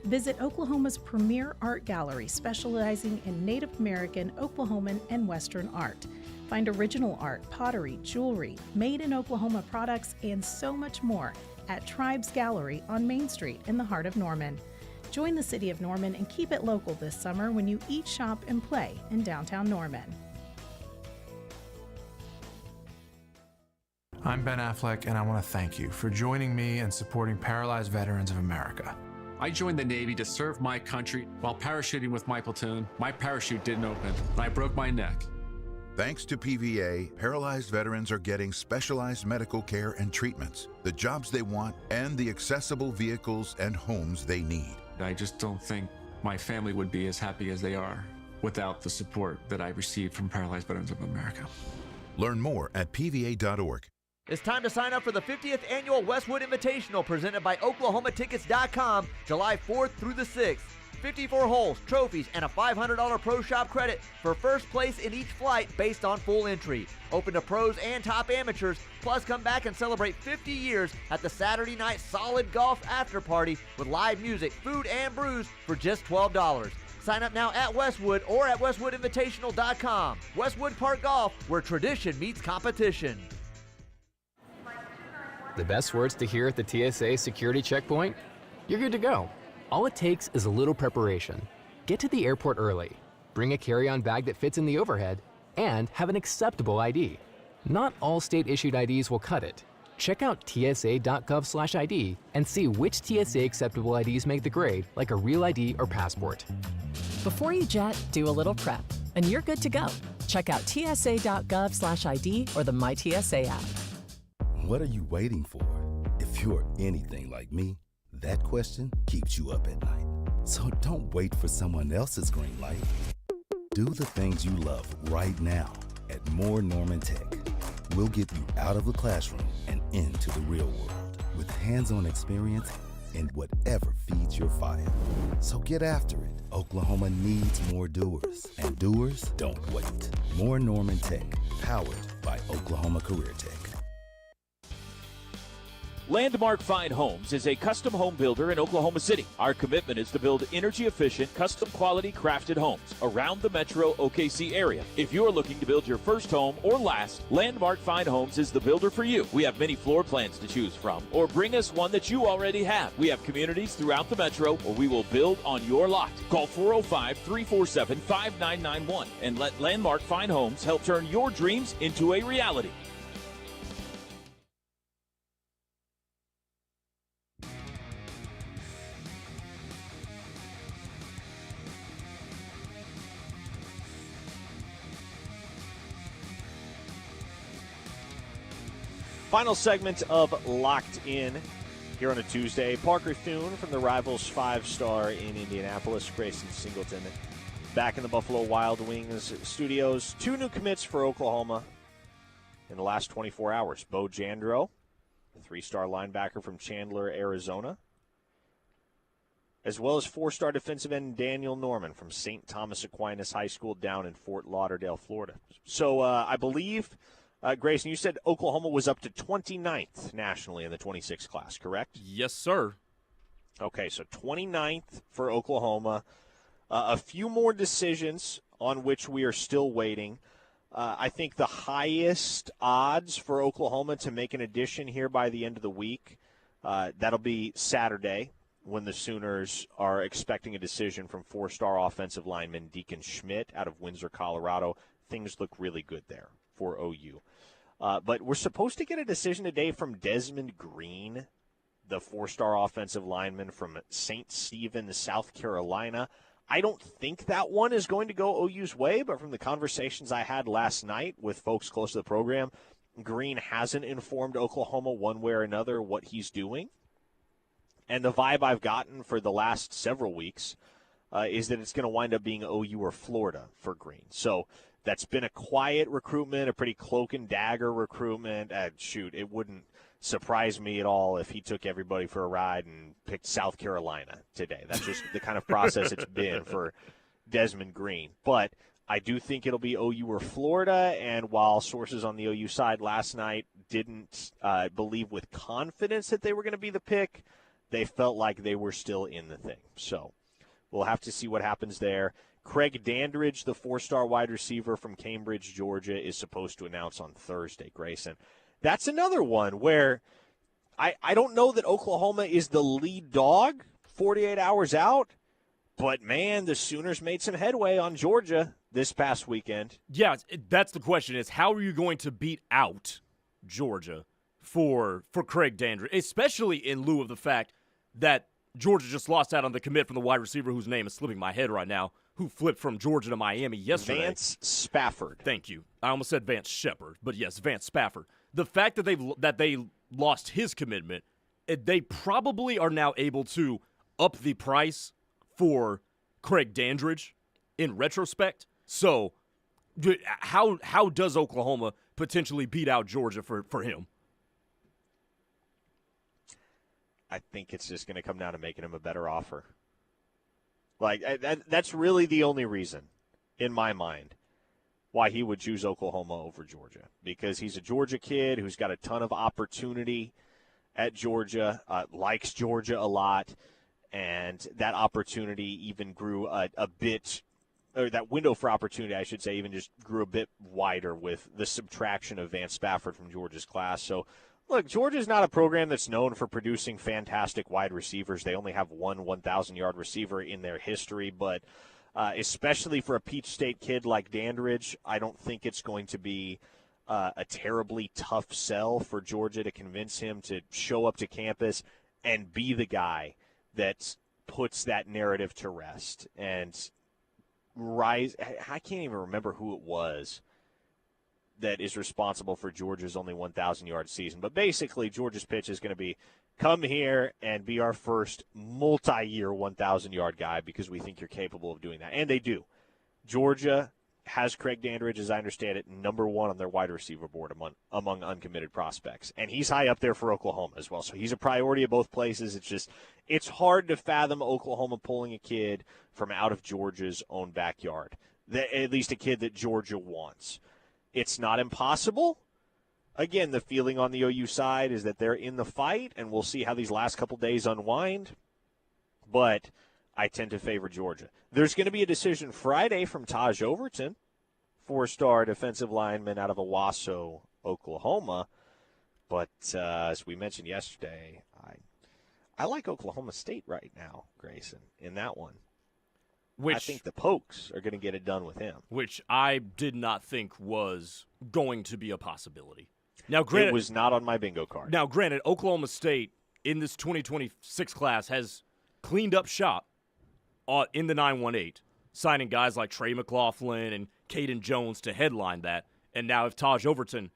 Visit Oklahoma's premier art gallery specializing in Native American, Oklahoman, and Western art. Find original art, pottery, jewelry, made in Oklahoma products, and so much more at Tribes Gallery on Main Street in the heart of Norman. Join the City of Norman and keep it local this summer when you eat, shop, and play in downtown Norman. I'm Ben Affleck, and I want to thank you for joining me and supporting Paralyzed Veterans of America. I joined the Navy to serve my country. While parachuting with my platoon, my parachute didn't open, and I broke my neck. Thanks to PVA, paralyzed veterans are getting specialized medical care and treatments, the jobs they want, and the accessible vehicles and homes they need. I just don't think my family would be as happy as they are without the support that I received from Paralyzed Veterans of America. Learn more at PVA.org. It's time to sign up for the 50th Annual Westwood Invitational presented by OklahomaTickets.com, July 4th through the 6th. 54 holes, trophies, and a $500 Pro Shop credit for first place in each flight based on full entry. Open to pros and top amateurs, plus come back and celebrate 50 years at the Saturday Night Solid Golf After Party with live music, food, and brews for just $12. Sign up now at Westwood or at WestwoodInvitational.com. Westwood Park Golf, where tradition meets competition. The best words to hear at the TSA security checkpoint? You're good to go. All it takes is a little preparation. Get to the airport early, bring a carry-on bag that fits in the overhead, and have an acceptable ID. Not all state-issued IDs will cut it. Check out tsa.gov/ID and see which TSA acceptable IDs make the grade, like a real ID or passport. Before you jet, do a little prep, and you're good to go. Check out tsa.gov/ID or the MyTSA app. What are you waiting for? If you're anything like me, that question keeps you up at night. So don't wait for someone else's green light. Do the things you love right now at More Norman Tech. We'll get you out of the classroom and into the real world with hands-on experience in whatever feeds your fire. So get after it. Oklahoma needs more doers, and doers don't wait. More Norman Tech, powered by Oklahoma Career Tech. Landmark Fine Homes is a custom home builder in Oklahoma City. Our commitment is to build energy-efficient, custom-quality crafted homes around the metro OKC area. If you are looking to build your first home or last, Landmark Fine Homes is the builder for you. We have many floor plans to choose from, or bring us one that you already have. We have communities throughout the metro where we will build on your lot. Call 405-347-5991 and let Landmark Fine Homes help turn your dreams into a reality. Final segment of Locked In here on a Tuesday. Parker Thune from the Rivals 5-star in Indianapolis. Grayson Singleton back in the Buffalo Wild Wings studios. 2 new commits for Oklahoma in the last 24 hours. Bo Jandro, the 3-star linebacker from Chandler, Arizona, as well as 4-star defensive end Daniel Norman from St. Thomas Aquinas High School down in Fort Lauderdale, Florida. So I believe... Grayson, you said Oklahoma was up to 29th nationally in the 26 class, correct? Yes, sir. Okay, so 29th for Oklahoma. A few more decisions on which we are still waiting. I think the highest odds for Oklahoma to make an addition here by the end of the week, that'll be Saturday when the Sooners are expecting a decision from four-star offensive lineman Deacon Schmidt out of Windsor, Colorado. Things look really good there for OU. But we're supposed to get a decision today from Desmond Green, the four-star offensive lineman from St. Stephen, South Carolina. I don't think that one is going to go OU's way, but from the conversations I had last night with folks close to the program, Green hasn't informed Oklahoma one way or another what he's doing. And the vibe I've gotten for the last several weeks is that it's going to wind up being OU or Florida for Green. So that's been a quiet recruitment, a pretty cloak and dagger recruitment. It wouldn't surprise me at all if he took everybody for a ride and picked South Carolina today. That's just the kind of process it's been for Desmond Green. But I do think it'll be OU or Florida, and while sources on the OU side last night didn't believe with confidence that they were going to be the pick, they felt like they were still in the thing. So we'll have to see what happens there. Craig Dandridge, the four-star wide receiver from Cambridge, Georgia, is supposed to announce on Thursday, Grayson. That's another one where I don't know that Oklahoma is the lead dog 48 hours out, but, man, the Sooners made some headway on Georgia this past weekend. Yeah, that's the question is how are you going to beat out Georgia for Craig Dandridge, especially in lieu of the fact that Georgia just lost out on the commit from the wide receiver whose name is slipping my head right now, who flipped from Georgia to Miami yesterday. Vance Spafford. Thank you. I almost said Vance Shepard, but yes, Vance Spafford. The fact that they lost his commitment, they probably are now able to up the price for Craig Dandridge in retrospect. So how does Oklahoma potentially beat out Georgia for him? I think it's just going to come down to making him a better offer. That's really the only reason, in my mind, why he would choose Oklahoma over Georgia. Because he's a Georgia kid who's got a ton of opportunity at Georgia, likes Georgia a lot, and that opportunity even grew a bit, or that window for opportunity, I should say, even just grew a bit wider with the subtraction of Vance Spafford from Georgia's class. So, look, Georgia's not a program that's known for producing fantastic wide receivers. They only have one 1,000-yard receiver in their history, but especially for a Peach State kid like Dandridge, I don't think it's going to be a terribly tough sell for Georgia to convince him to show up to campus and be the guy that puts that narrative to rest and rise. I can't even remember who it was that is responsible for Georgia's only 1,000-yard season. But basically, Georgia's pitch is going to be, come here and be our first multi-year 1,000-yard guy because we think you're capable of doing that. And they do. Georgia has Craig Dandridge, as I understand it, number one on their wide receiver board among uncommitted prospects. And he's high up there for Oklahoma as well. So he's a priority at both places. It's hard to fathom Oklahoma pulling a kid from out of Georgia's own backyard, at least a kid that Georgia wants. It's not impossible. Again, the feeling on the OU side is that they're in the fight, and we'll see how these last couple days unwind. But I tend to favor Georgia. There's going to be a decision Friday from Taj Overton, four-star defensive lineman out of Owasso, Oklahoma. But as we mentioned yesterday, I like Oklahoma State right now, Grayson, in that one. I think the Pokes are going to get it done with him. Which I did not think was going to be a possibility. Now, granted, it was not on my bingo card. Now, granted, Oklahoma State in this 2026 class has cleaned up shop in the 918, signing guys like Trey McLaughlin and Caden Jones to headline that. And now if Taj Overton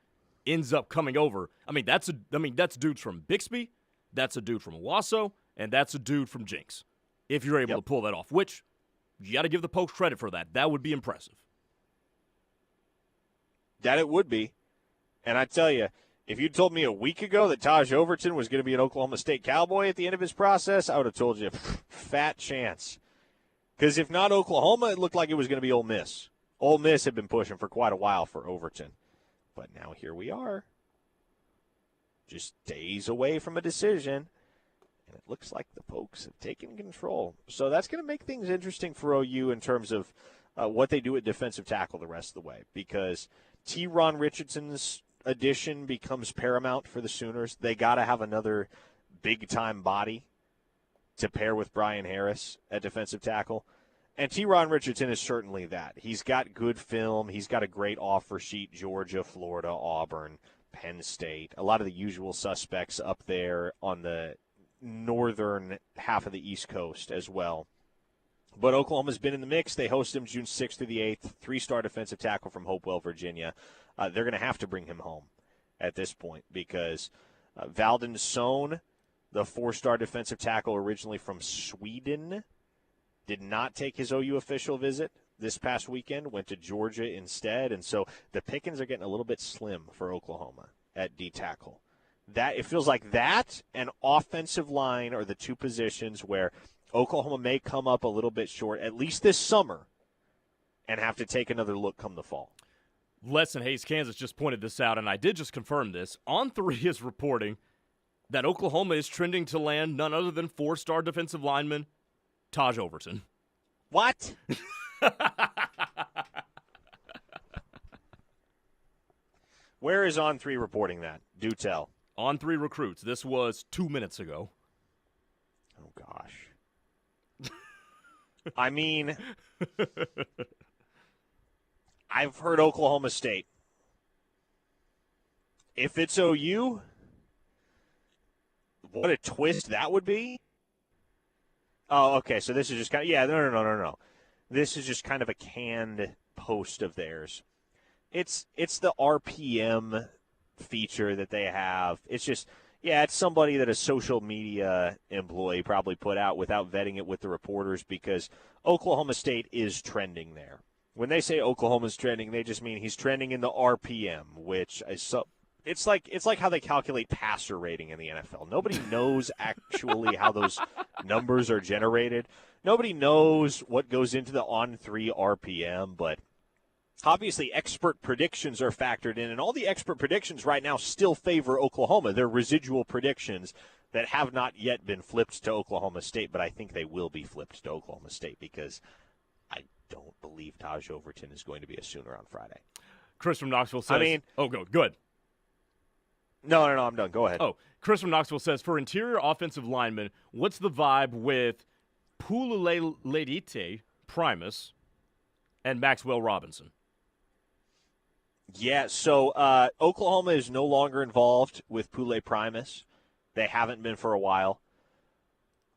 ends up coming over, that's dudes from Bixby, that's a dude from Owasso, and that's a dude from Jinx. If you're able to pull that off, which you got to give the Pokes credit for that. That would be impressive. That it would be. And I tell you, if you told me a week ago that Taj Overton was going to be an Oklahoma State Cowboy at the end of his process, I would have told you, fat chance. Because if not Oklahoma, it looked like it was going to be Ole Miss. Ole Miss had been pushing for quite a while for Overton. But now here we are. Just days away from a decision. And it looks like the Pokes have taken control. So that's going to make things interesting for OU in terms of what they do at defensive tackle the rest of the way. Because Ron Richardson's addition becomes paramount for the Sooners. They got to have another big-time body to pair with Brian Harris at defensive tackle. And Ron Richardson is certainly that. He's got good film. He's got a great offer sheet, Georgia, Florida, Auburn, Penn State, a lot of the usual suspects up there on the northern half of the East Coast as well. But Oklahoma's been in the mix. They host him June 6th through the 8th, 3-star defensive tackle from Hopewell, Virginia. They're going to have to bring him home at this point because Valdon Sohn, the 4-star defensive tackle originally from Sweden, did not take his OU official visit this past weekend, went to Georgia instead. And so the pickings are getting a little bit slim for Oklahoma at D-tackle. That it feels like that and offensive line are the two positions where Oklahoma may come up a little bit short, at least this summer, and have to take another look come the fall. Les in Hayes, Kansas just pointed this out, and I did just confirm this. On3 is reporting that Oklahoma is trending to land none other than 4-star defensive lineman Taj Overton. What? Where is On3 reporting that? Do tell. On3 recruits. This was 2 minutes ago. Oh, gosh. I mean, I've heard Oklahoma State. If it's OU, what a twist that would be. Oh, okay, so this is just kind of, no. This is just kind of a canned post of theirs. It's the RPM feature that they have. It's just, it's somebody that a social media employee probably put out without vetting it with the reporters because Oklahoma State is trending there. When they say Oklahoma's trending, they just mean he's trending in the RPM, which is it's like how they calculate passer rating in the NFL. Nobody knows actually how those numbers are generated. Nobody knows what goes into the On3 RPM, but obviously expert predictions are factored in, and all the expert predictions right now still favor Oklahoma. They're residual predictions that have not yet been flipped to Oklahoma State, but I think they will be flipped to Oklahoma State because I don't believe Taj Overton is going to be a Sooner on Friday. Chris from Knoxville says, good. No, I'm done. Go ahead. Oh, Chris from Knoxville says, for interior offensive linemen, what's the vibe with Pululedite Primus and Maxwell Robinson? Yeah, so Oklahoma is no longer involved with Pule Primus. They haven't been for a while.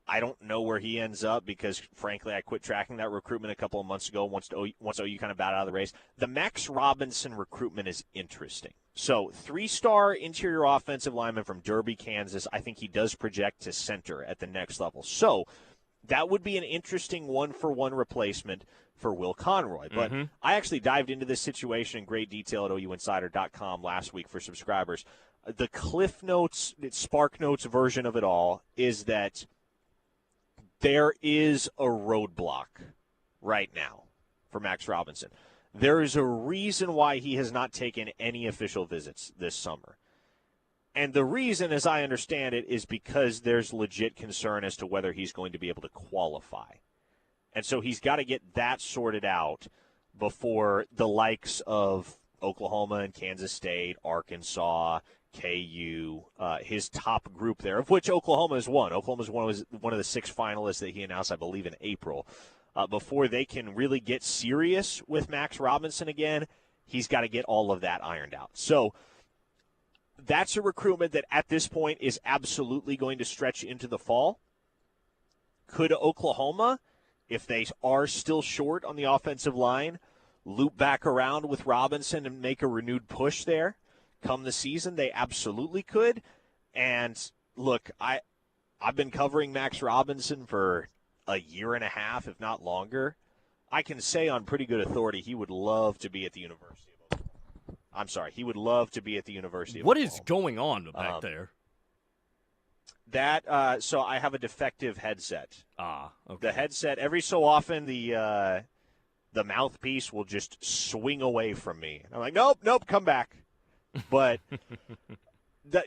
I don't know where he ends up because, frankly, I quit tracking that recruitment a couple of months ago once OU kind of bowed out of the race. The Max Robinson recruitment is interesting. So 3-star interior offensive lineman from Derby, Kansas. I think he does project to center at the next level. So that would be an interesting one-for-one replacement for Will Conroy. But I actually dived into this situation in great detail at OUinsider.com last week for subscribers. The Cliff Notes, Spark Notes version of it all is that there is a roadblock right now for Max Robinson. There is a reason why he has not taken any official visits this summer. And the reason, as I understand it, is because there's legit concern as to whether he's going to be able to qualify. And so he's got to get that sorted out before the likes of Oklahoma and Kansas State, Arkansas, KU, his top group there, of which Oklahoma is one. Oklahoma's one of the 6 finalists that he announced, I believe, in April. Before they can really get serious with Max Robinson again, he's got to get all of that ironed out. So that's a recruitment that at this point is absolutely going to stretch into the fall. Could Oklahoma, if they are still short on the offensive line, loop back around with Robinson and make a renewed push there come the season? They absolutely could. And look, I've been covering Max Robinson for a year and a half, if not longer. I can say on pretty good authority he would love to be at the University of Oklahoma. I'm sorry, he would love to be at the University of Oklahoma. What is going on back there? So I have a defective headset. Okay. The headset, every so often, the mouthpiece will just swing away from me. I'm like, nope, come back. But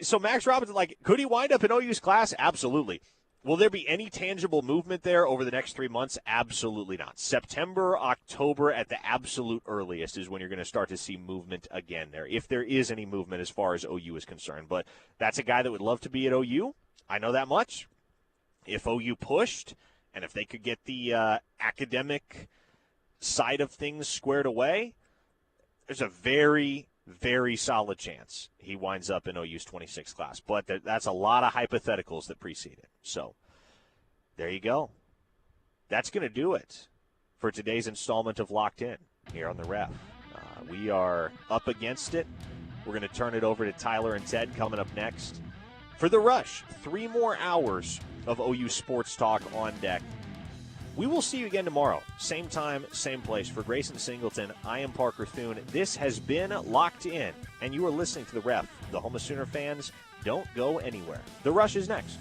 so Max Robinson, could he wind up in OU's class? Absolutely. Will there be any tangible movement there over the next 3 months? Absolutely not. September, October at the absolute earliest is when you're going to start to see movement again there, if there is any movement as far as OU is concerned. But that's a guy that would love to be at OU. I know that much. If OU pushed, and if they could get the academic side of things squared away, there's a very, very solid chance he winds up in OU's 26th class. But that's a lot of hypotheticals that precede it. So there you go. That's going to do it for today's installment of Locked In here on the Ref. We are up against it. We're going to turn it over to Tyler and Ted coming up next. For The Rush, 3 more hours of OU sports talk on deck. We will see you again tomorrow. Same time, same place. For Grayson Singleton, I am Parker Thune. This has been Locked In, and you are listening to The Ref. The home of Sooner fans, don't go anywhere. The Rush is next.